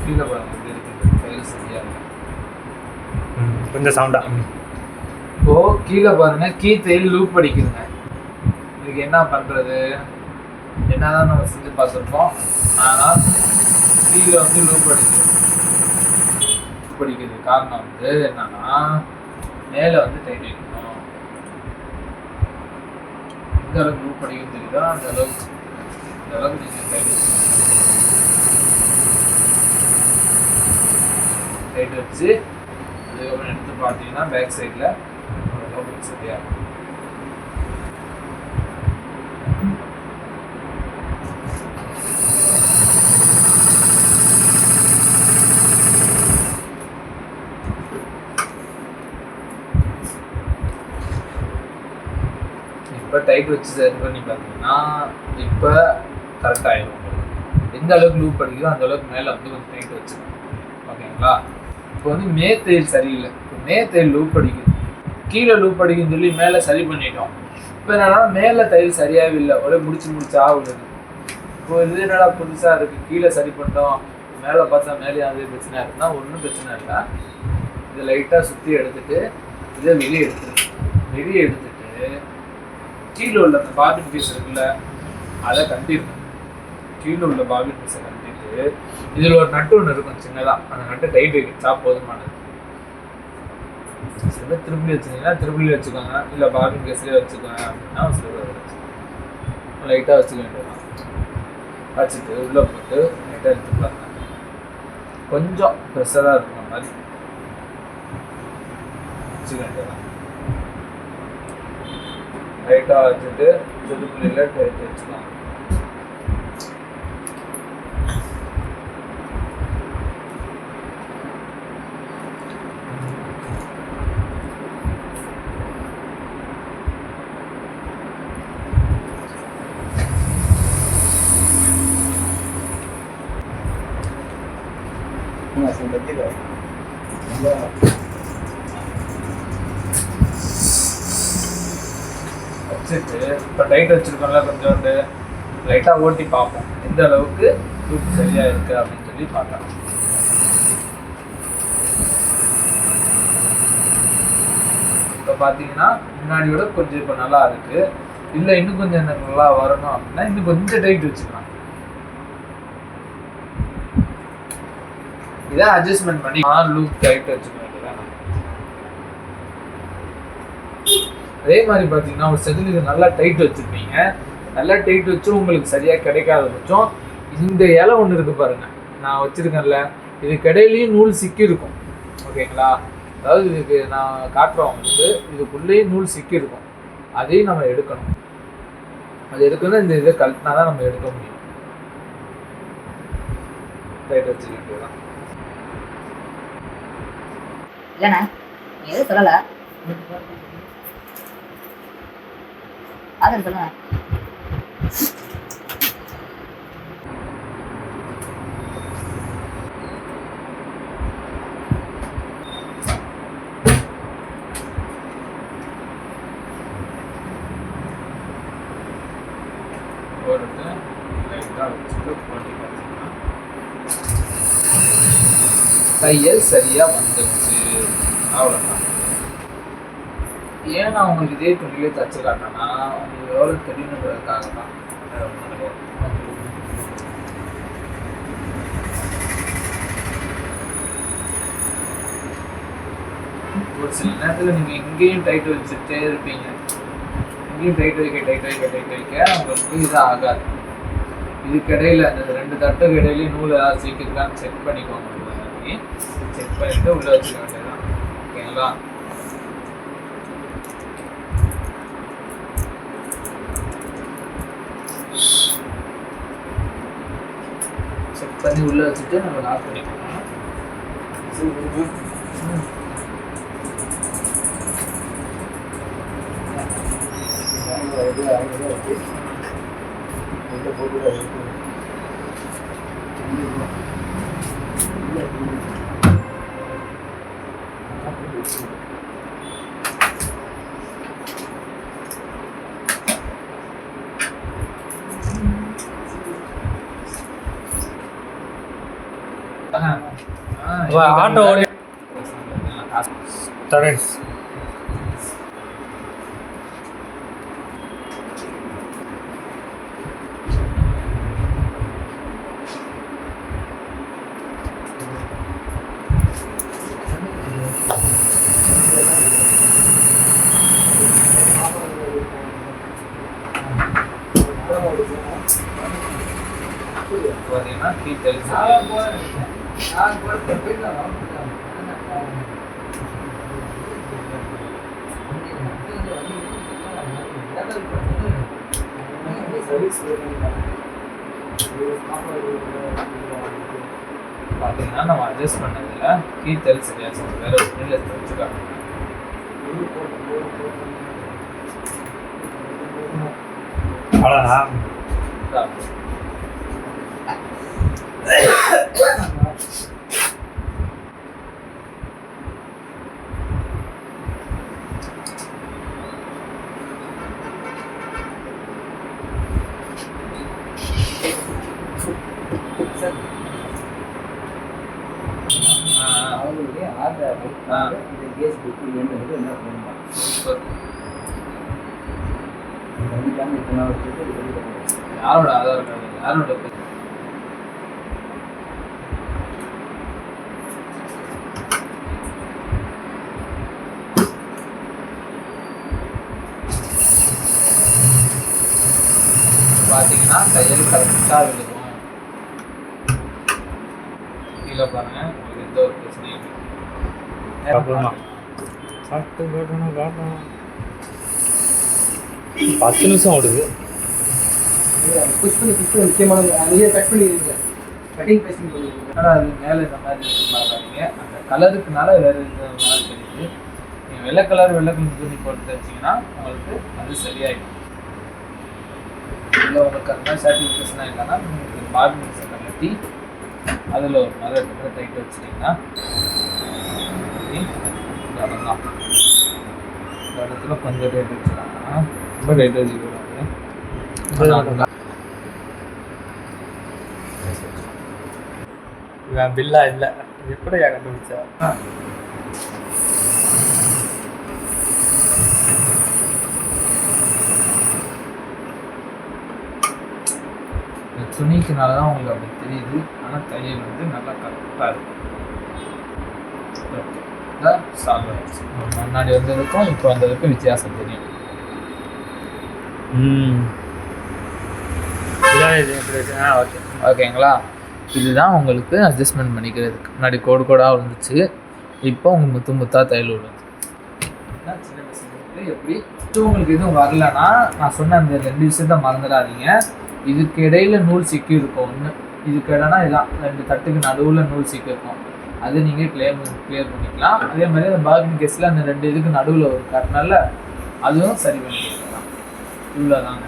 கீழே பாருங்க எப்படி இருக்குது டைல் சரியா இல்லை. கொஞ்சம் சவுண்டா. இப்போ கீழே பாருங்க கீ தையல் லூப் அடிக்குதுங்க. இதுக்கு என்ன பண்றது? என்னதான் நம்ம செஞ்சு பார்த்துருப்போம். ஆனால் கீழே வந்து லூப் அடிக்கிறது காரணம் வந்து என்னன்னா மேலே வந்து டைட் வைக்கணும். எந்த அளவுக்கு லூப் அடிக்கும் தெரியுதோ அந்த அளவுக்கு நீங்கள் டைட் வச்சு அதுக்கப்புறம் எடுத்து பார்த்தீங்கன்னா பேக் சைடில் ஓரளவுக்கு சரியாக இருக்கும். இப்போ டைட் வச்சு சரி பண்ணி பார்த்தீங்கன்னா இப்போ கரெக்டாகிடும். எந்த அளவுக்கு லூப் அடிக்குதோ அந்த அளவுக்கு மேலே வந்து கொஞ்சம் டைட் வச்சுக்கணும். ஓகேங்களா? இப்போ வந்து தையல் சரியில்லை. இப்போ தையல் லூப் அடிக்குது, கீழே லூப் அடிக்குன்னு சொல்லி மேலே சரி பண்ணிட்டோம். இப்போ என்னன்னா மேலே தையல் சரியாகவே இல்லை, ஒரே முடிச்சா உள்ளது. இப்போ இது என்னடா புதுசாக இருக்குது, கீழே சரி பண்ணிட்டோம் மேலே பார்த்தா மேலே அது பிரச்சனை இருக்குன்னா ஒன்றும் பிரச்சனை இல்லை. இதை லைட்டாக சுற்றி எடுத்துட்டு இதை வெளியே எடுத்துட்டு கீழே உள்ள அந்த பாபின் பீஸ் இருக்குல்ல அதை கட்டிடணும். கீழே உள்ள பாபின் பீஸை கட்டிட்டு இதில் ஒரு நட்டு ஒன்று இருக்கும் சின்னதாக, அந்த நட்டை டைட் வைக்கிட்டா போதுமானது. சில திருப்பி வச்சுக்கிங்கன்னா திருப்பி வச்சுக்கோங்க, இல்லை பாபின் கேஸ்லேயே வச்சுக்கோங்க அப்படின்னா சில வச்சுக்கோங்க. லைட்டாக வச்சுக்க வேண்டியதான். வச்சுட்டு உள்ளே போட்டு லைட்டாக எடுத்துக்கலாங்க. கொஞ்சம் ப்ரெஷராக இருக்கிற மாதிரி வச்சுக்க வேண்டியதான். லைட்டாக வச்சுட்டு திருப்பியில் டைட் வச்சுக்கலாம். வச்சுட்டு இப்போ டைட் வச்சுருக்கோம்ல கொஞ்சோண்டு லைட்டாக ஓட்டி பார்ப்போம் எந்த அளவுக்கு லூப் சரியாக இருக்குது அப்படின்னு சொல்லி பார்க்கலாம். இப்போ பார்த்தீங்கன்னா முன்னாடியோட கொஞ்சம் இப்போ நல்லா இருக்குது. இல்லை இன்னும் கொஞ்சம் எனக்கு நல்லா வரணும் அப்படின்னா இன்னும் கொஞ்சம் டைட் வச்சுக்கலாம். இதை அட்ஜஸ்ட்மெண்ட் பண்ணி லூப் டைட் வச்சுக்க வேண்டியதான். அதே மாதிரி பார்த்தீங்கன்னா ஒரு செதிலுக்கு நல்லா டைட் வச்சுருப்பீங்க, நல்லா டைட் வச்சும் உங்களுக்கு சரியாக கிடைக்காத பட்சம் இந்த இலை ஒன்று இருக்குது பாருங்கள், நான் வச்சுருக்கேன்ல, இதுக்கு இடையிலையும் நூல் சிக்கியிருக்கும். ஓகேங்களா? அதாவது இதுக்கு நான் காட்டுறோம் உங்களுக்கு, இதுக்குள்ளேயும் நூல் சிக்கியிருக்கும், அதையும் நம்ம எடுக்கணும். அது எடுக்கணும், இந்த இதை கழட்டினா தான் நம்ம எடுக்க முடியும். டைட் வச்சுக்க வேண்டியதான். இல்லைண்ணா எதுவும் சொல்லலை, அது சொல்லுங்க. தையல் சரியா வந்துருச்சு, அவ்வளோதான். ஏன் நான் உங்களுக்கு இதே துணியிலே தச்சு காட்டினா உங்களுக்கு எவ்வளோ தெரியணுன்றதுக்காக தான். ஒரு சில நேரத்தில் நீங்கள் எங்கேயும் டைட் வச்சுட்டே இருப்பீங்க, எங்கேயும் டைட் வைக்க உங்களுக்கு இதாக ஆகாது. இதுக்கிடையில் அந்த 2 தட்டுக்கு இடையிலையும் நூல் ஏதாவது சீக்கிரத்தான்னு செக் பண்ணிக்கோங்க. செக் பண்ணிட்டு உள்ளே வச்சுக்க வேண்டியதான். ஓகேங்களா? செக் பண்ணி உள்ளே வச்சுட்டு நம்ம லாக் பண்ணிக்கலாம். ஆட்டோ ஓடி தரேன். பார்த்தீங்கன்னா டீட்டெயில்ஸ் பார்த்தீங்கன்னா நம்ம அட்ஜஸ்ட் பண்ணதில் டீட்டெயில்ஸ் சரியா சார் வேற ஒரு பில்ல வச்சுக்காங்க. அவ்வளோதான். அவங்களுடைய ஆதார் இந்த கேஸ் புக் என்னது என்ன பண்ணலாம் யாரோட ஆதார் கார்டு யாரோட பார்த்தீங்கன்னா கையில் கரெக்டாக விழுகும். கீழே பாருங்க, உங்களுக்கு எந்த ஒரு பிரச்சனையும் அப்புறமா இல்லை. 10 நிமிஷம் ஓடுது. புஷ் பண்ணி முக்கியமான அங்கேயே கட் பண்ணிடுங்க. கட்டிங் பேஸ்டிங் பண்ணிடுங்க. ஆனால் அது மேலே இந்த மாதிரி இருக்குன்னு பார்க்காதீங்க. அந்த கலருக்குனால வேறு இந்த மாதிரி தெரியுது. நீங்கள் வெள்ளை கலர் துணி போட்டு வச்சிங்கன்னா உங்களுக்கு அது சரியாயிடும். இல்லை உங்களுக்கு அந்த மாதிரி சாட்டிஸ்ஃபேக்ஷனாக இல்லைன்னா உங்களுக்கு பார்பிங் சட்டை கட்டி அதில் ஒரு மரம் டைட் வச்சிட்டிங்கன்னா இடம்தான் இந்த இடத்துல கொஞ்சம் டைட் வச்சுருக்காங்க. ரொம்ப டைட் வச்சுக்கிறாங்க. இவன் பில்லா இல்லை, எப்படியா கண்டுபிடிச்சா? இந்த துணிக்குனால தான் உங்களுக்கு அப்படி தெரியுது. ஆனால் தையல் வந்து நல்லா கரெக்டாக இருக்கும். சால்வ் ஆயிடுச்சு. முன்னாடி வந்ததுக்கும் இப்போ வந்ததுக்கும் வித்தியாசம் தெரியும். ஓகே ஓகேங்களா? இதுதான் உங்களுக்கு அட்ஜஸ்ட்மெண்ட் பண்ணிக்கிறதுக்கு. முன்னாடி கோடாக இருந்துச்சு, இப்போ உங்களுக்கு முத்தாக தையல் விழுது. சின்ன பசங்களுக்கு எப்படி உங்களுக்கு எதுவும் வரலன்னா நான் சொன்ன அந்த 2 விஷயத்த மறந்துடாதீங்க. இதுக்கு இடையில நூல் சிக்கி இருக்கும். ஒன்று இதுக்கு இடம்னா இதான் 2 தட்டுக்கு நடுவில் நூல் சிக்கி இருக்கும். அது நீங்கள் கிளியர் பண்ணிக்கலாம். அதே மாதிரி அந்த பார்கிங் கேஸில் அந்த 2 இதுக்கு நடுவில் ஒரு கட்டினால அதுவும் சரி பண்ணி கொடுக்கலாம். இவ்வளோதாங்க.